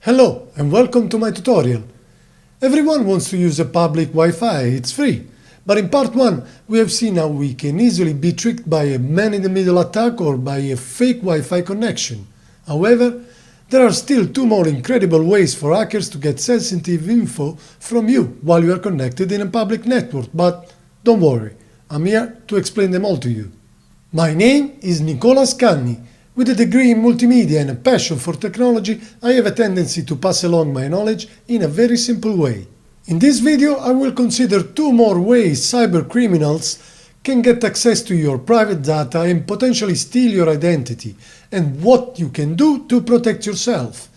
Hello and welcome to my tutorial. Everyone wants to use a public Wi-Fi, it's free. But in part 1 we have seen how we can easily be tricked by a man-in-the-middle attack or by a fake Wi-Fi connection. However, there are still 2 more incredible ways for hackers to get sensitive info from you while you are connected in a public network, but don't worry, I'm here to explain them all to you. My name is Nicola Scanni. With a degree in multimedia and a passion for technology, I have a tendency to pass along my knowledge in a very simple way. In this video, I will consider 2 more ways cybercriminals can get access to your private data and potentially steal your identity, and what you can do to protect yourself.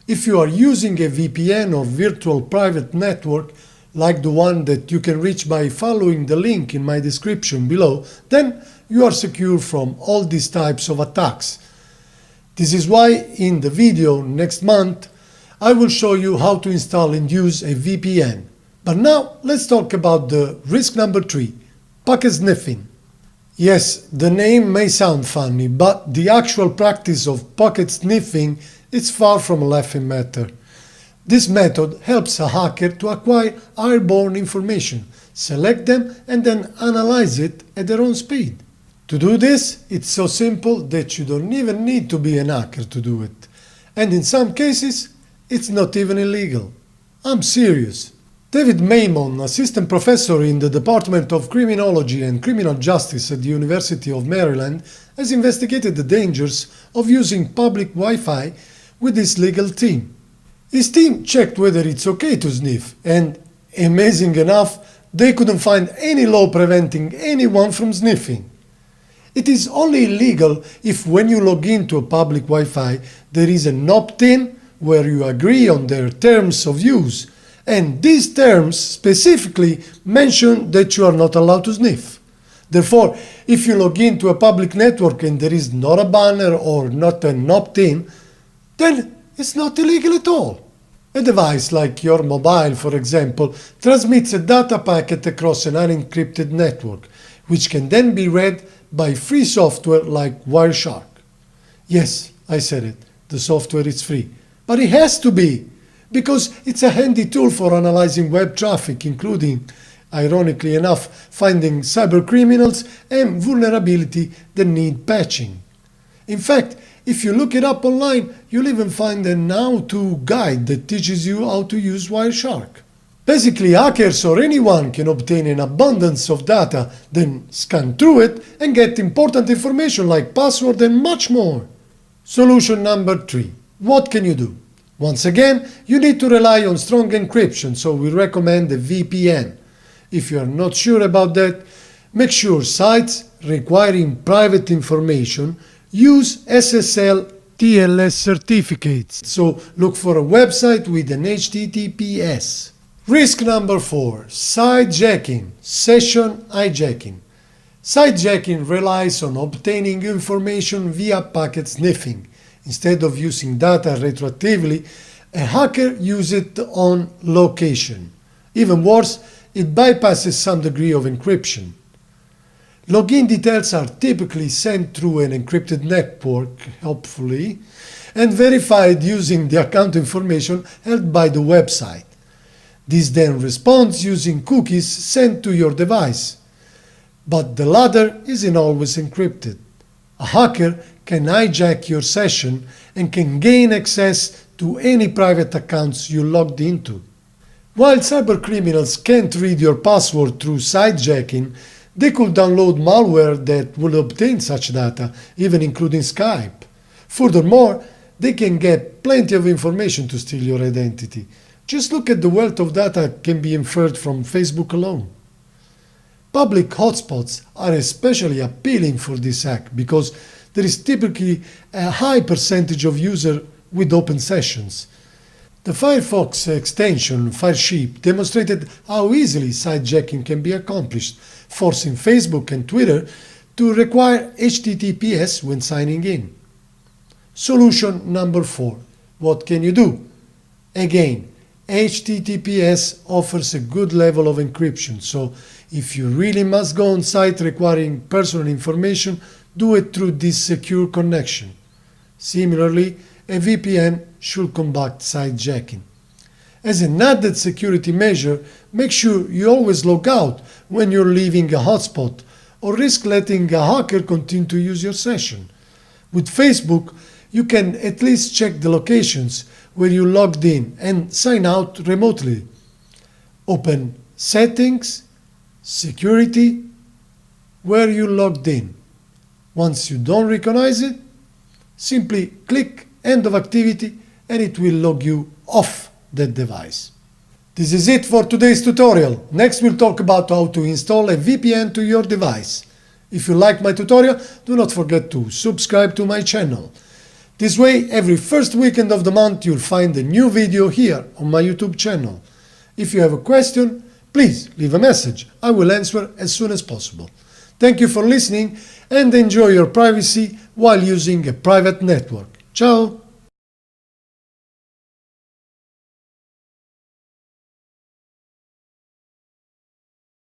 If you are using a VPN or virtual private network, like the one that you can reach by following the link in my description below, then you are secure from all these types of attacks. This is why in the video next month I will show you how to install and use a VPN. But now let's talk about the risk number 3, packet sniffing. Yes, the name may sound funny, but the actual practice of packet sniffing is far from a laughing matter. This method helps a hacker to acquire airborne information, select them and then analyze it at their own speed. To do this, it's so simple that you don't even need to be an hacker to do it. And in some cases, it's not even illegal. I'm serious. David Maimon, assistant professor in the Department of Criminology and Criminal Justice at the University of Maryland, has investigated the dangers of using public Wi-Fi with his legal team. His team checked whether it's okay to sniff, and, amazing enough, they couldn't find any law preventing anyone from sniffing. It is only illegal if when you log into a public Wi-Fi there is an opt-in where you agree on their terms of use, and these terms specifically mention that you are not allowed to sniff. Therefore, if you log into a public network and there is not a banner or not an opt-in, then it's not illegal at all. A device like your mobile, for example, transmits a data packet across an unencrypted network, which can then be read by free software like Wireshark. Yes, I said it, the software is free. But it has to be, because it's a handy tool for analyzing web traffic, including, ironically enough, finding cybercriminals and vulnerability that need patching. In fact, if you look it up online, you'll even find an how-to guide that teaches you how to use Wireshark. Basically, hackers or anyone can obtain an abundance of data, then scan through it and get important information like password and much more. Solution number 3. What can you do? Once again, you need to rely on strong encryption, so we recommend a VPN. If you are not sure about that, make sure sites requiring private information use SSL TLS certificates, so look for a website with an HTTPS. Risk number 4, site jacking, session hijacking. Site jacking relies on obtaining information via packet sniffing. Instead of using data retroactively, a hacker uses it on location. Even worse, it bypasses some degree of encryption. Login details are typically sent through an encrypted network, hopefully, and verified using the account information held by the website. This then responds using cookies sent to your device. But the latter isn't always encrypted. A hacker can hijack your session and can gain access to any private accounts you logged into. While cybercriminals can't read your password through site jacking, they could download malware that will obtain such data, even including Skype. Furthermore, they can get plenty of information to steal your identity. Just look at the wealth of data can be inferred from Facebook alone. Public hotspots are especially appealing for this hack because there is typically a high percentage of users with open sessions. The Firefox extension Firesheep demonstrated how easily site jacking can be accomplished, forcing Facebook and Twitter to require HTTPS when signing in. Solution number 4. What can you do? Again, HTTPS offers a good level of encryption, so if you really must go on site requiring personal information, do it through this secure connection. Similarly, a VPN should combat site-jacking. As an added security measure, make sure you always log out when you're leaving a hotspot or risk letting a hacker continue to use your session. With Facebook, you can at least check the locations where you logged in and sign out remotely. Open Settings, Security, where you logged in. Once you don't recognize it, simply click End of Activity and it will log you off that device. This is it for today's tutorial. Next we'll talk about how to install a VPN to your device. If you like my tutorial, do not forget to subscribe to my channel. This way, every first weekend of the month you'll find a new video here on my YouTube channel. If you have a question, please leave a message. I will answer as soon as possible. Thank you for listening and enjoy your privacy while using a private network. Ciao!